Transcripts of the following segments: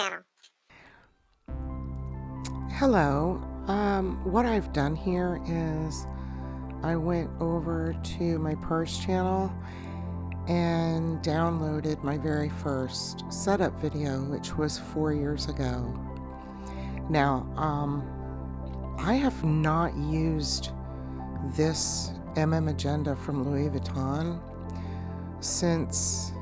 channel. Hello. What I've done here is I went over to my purse channel and downloaded my very first setup video, which was 4 years ago. Now, I have not used this Agenda from Louis Vuitton since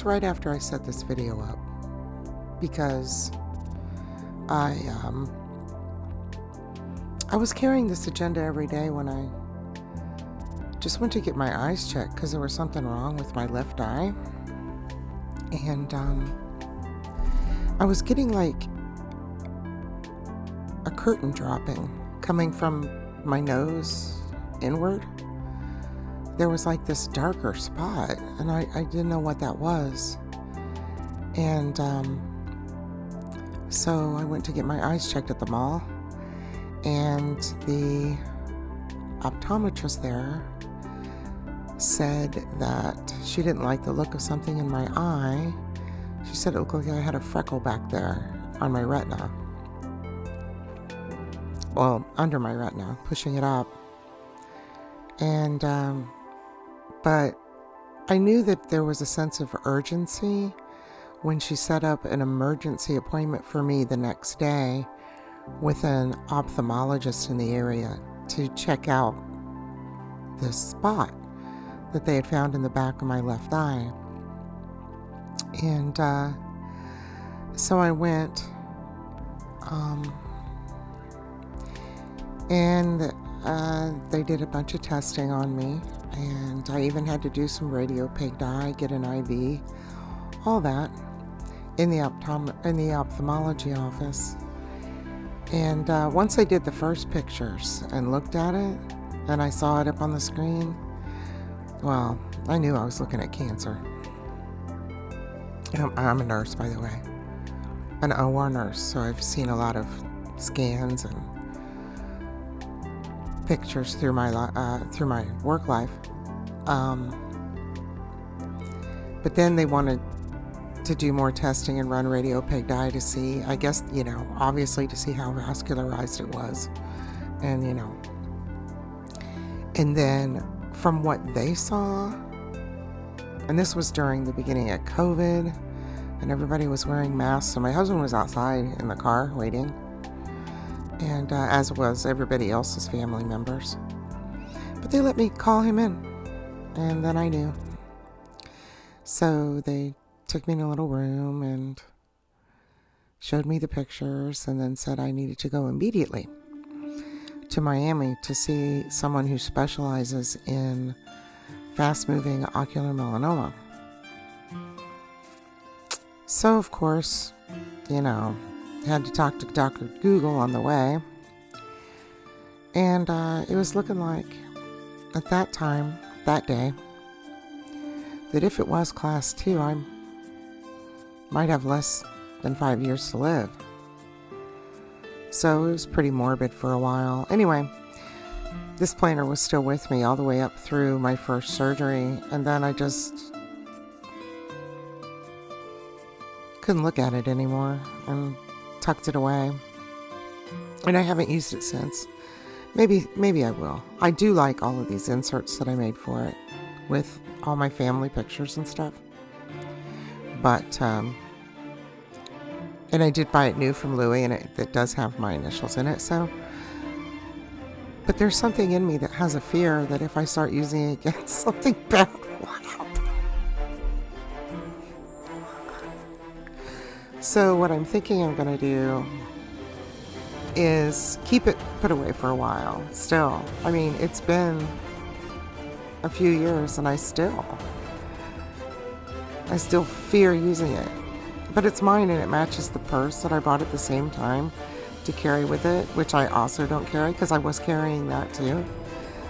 right after I set this video up, because I was carrying this agenda every day when I just went to get my eyes checked because there was something wrong with my left eye, and I was getting like a curtain dropping coming from my nose inward. There was like this darker spot, and I didn't know what that was. And so I went to get my eyes checked at the mall, and the optometrist there said that she didn't like the look of something in my eye. She said it looked like I had a freckle back there on my retina. Well, under my retina, pushing it up. And but I knew that there was a sense of urgency when she set up an emergency appointment for me the next day with an ophthalmologist in the area to check out this spot that they had found in the back of my left eye. And so I went, and they did a bunch of testing on me, and I even had to do some radio-pig dye, get an IV, all that in the ophthalmology office. And once I did the first pictures and looked at it, and I saw it up on the screen, well, I knew I was looking at cancer. I'm a nurse, by the way, an OR nurse, so I've seen a lot of scans and pictures through my work life. But then they wanted to do more testing and run radio-pig dye to see, I guess, obviously to see how vascularized it was. And, and then from what they saw, and this was during the beginning of COVID, and everybody was wearing masks, so my husband was outside in the car waiting, and as was everybody else's family members. But they let me call him in, and then I knew. So they took me in a little room and showed me the pictures, and then said I needed to go immediately to Miami to see someone who specializes in fast-moving ocular melanoma. So, of course, had to talk to Dr. Google on the way. And it was looking like, at that time, that day, that if it was class 2, I might have less than 5 years to live. So it was pretty morbid for a while. Anyway, this planner was still with me all the way up through my first surgery, and then I just couldn't look at it anymore and tucked it away. And I haven't used it since. Maybe I will. I do like all of these inserts that I made for it with all my family pictures and stuff. But and I did buy it new from Louis, and it does have my initials in it, so. But there's something in me that has a fear that if I start using it again, something bad will happen. So what I'm thinking I'm going to do is keep it put away for a while. Still, I mean, it's been a few years, and I still fear using it. But it's mine, and it matches the purse that I bought at the same time to carry with it, which I also don't carry because I was carrying that too.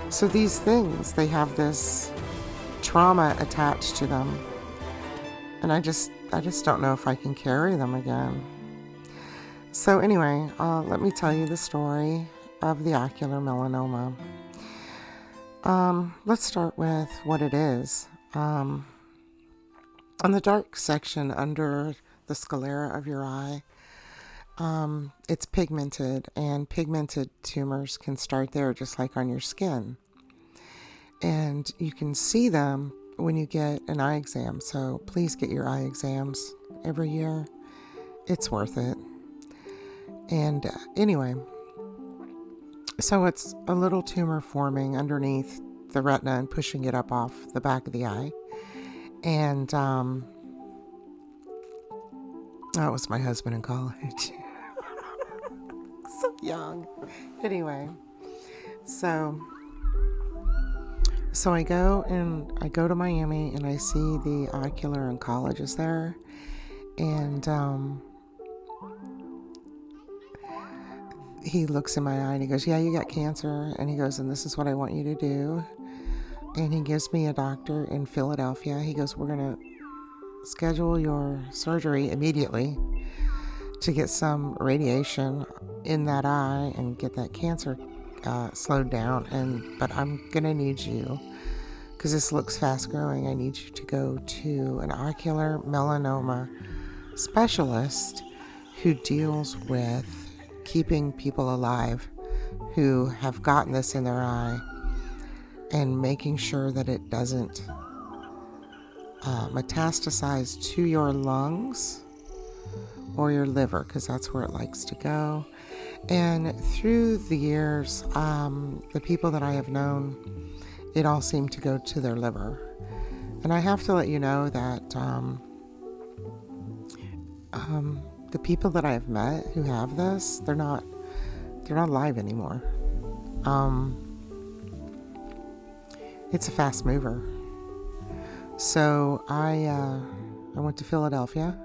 So these things, they have this trauma attached to them, and I just don't know if I can carry them again. So anyway, let me tell you the story of the ocular melanoma. Let's start with what it is. on the dark section under the sclera of your eye, it's pigmented, and pigmented tumors can start there just like on your skin. And you can see them when you get an eye exam. So please get your eye exams every year. It's worth it. And anyway, so it's a little tumor forming underneath the retina and pushing it up off the back of the eye. And that was my husband in college. So young. Anyway, so I go to Miami, and I see the ocular oncologist there, and he looks in my eye and he goes, "Yeah, you got cancer," and he goes, "And this is what I want you to do." And he gives me a doctor in Philadelphia. He goes, "We're gonna schedule your surgery immediately to get some radiation in that eye and get that cancer slowed down. But I'm gonna need you, because this looks fast growing, I need you to go to an ocular melanoma specialist who deals with keeping people alive who have gotten this in their eye and making sure that it doesn't metastasize to your lungs or your liver, because that's where it likes to go." And through the years, the people that I have known, it all seemed to go to their liver. And I have to let you know that the people that I have met who have this, they're not alive anymore. It's a fast mover. So I went to Philadelphia,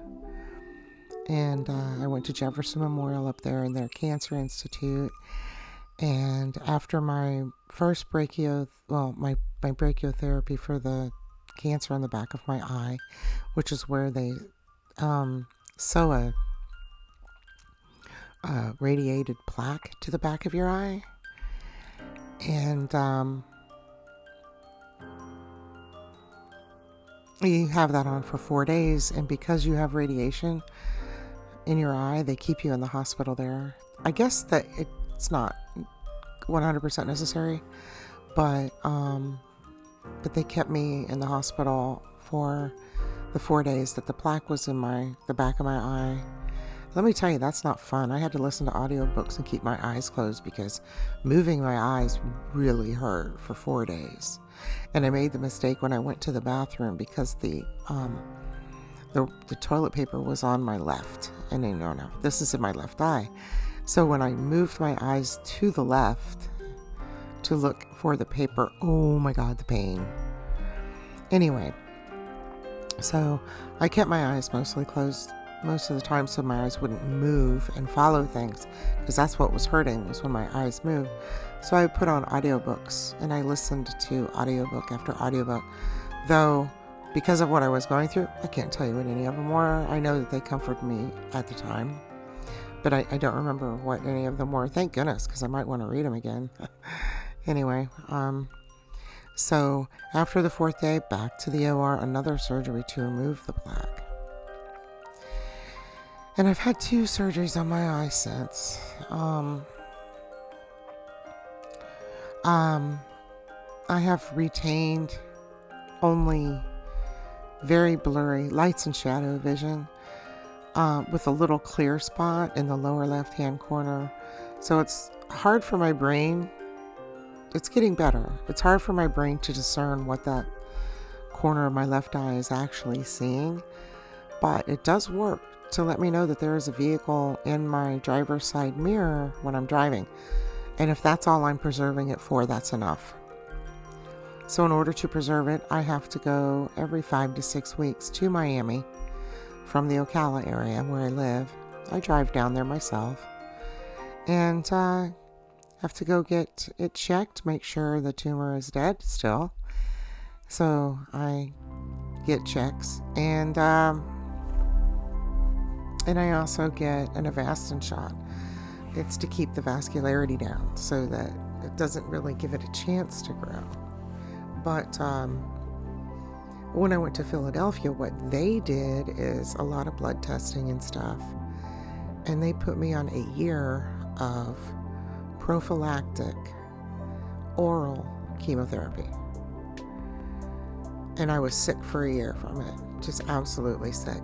and I went to Jefferson Memorial up there in their Cancer Institute. And after my first my brachytherapy for the cancer on the back of my eye, which is where they sew a radiated plaque to the back of your eye, and you have that on for 4 days. And because you have radiation in your eye, they keep you in the hospital there. I guess that it's not 100% necessary, but they kept me in the hospital for the 4 days that the plaque was in the back of my eye. Let me tell you, that's not fun. I had to listen to audiobooks and keep my eyes closed because moving my eyes really hurt for 4 days. And I made the mistake when I went to the bathroom, because the toilet paper was on my left, and no, this is in my left eye. So when I moved my eyes to the left to look for the paper, oh my God, the pain. Anyway, so I kept my eyes mostly closed most of the time so my eyes wouldn't move and follow things, because that's what was hurting, was when my eyes moved. So I put on audiobooks, and I listened to audiobook after audiobook, though because of what I was going through, I can't tell you what any of them were. I know that they comforted me at the time, but I don't remember what any of them were. Thank goodness, because I might want to read them again. Anyway, so after the 4th day, back to the OR, another surgery to remove the plaque. And I've had 2 surgeries on my eye since. I have retained only very blurry lights and shadow vision, with a little clear spot in the lower left-hand corner. So it's hard for my brain. It's getting better. It's hard for my brain to discern what that corner of my left eye is actually seeing, but it does work to let me know that there is a vehicle in my driver's side mirror when I'm driving. And if that's all I'm preserving it for, that's enough. So in order to preserve it, I have to go every 5 to 6 weeks to Miami from the Ocala area where I live. I drive down there myself, and have to go get it checked, make sure the tumor is dead still. So I get checks, and I also get an Avastin shot. It's to keep the vascularity down so that it doesn't really give it a chance to grow. But When I went to Philadelphia, what they did is a lot of blood testing and stuff. And they put me on a year of prophylactic oral chemotherapy. And I was sick for a year from it, just absolutely sick.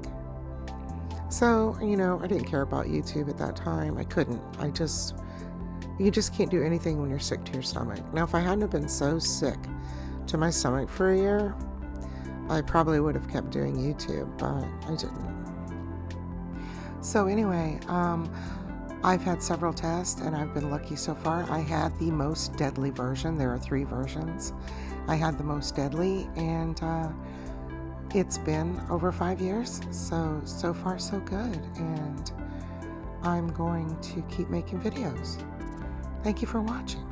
So, I didn't care about YouTube at that time. I couldn't. You just can't do anything when you're sick to your stomach. Now, if I hadn't have been so sick to my stomach for a year, I probably would have kept doing YouTube, but I didn't. So anyway, I've had several tests and I've been lucky so far. I had the most deadly version. There are 3 versions. I had the most deadly, and it's been over 5 years. So far so good. And I'm going to keep making videos. Thank you for watching.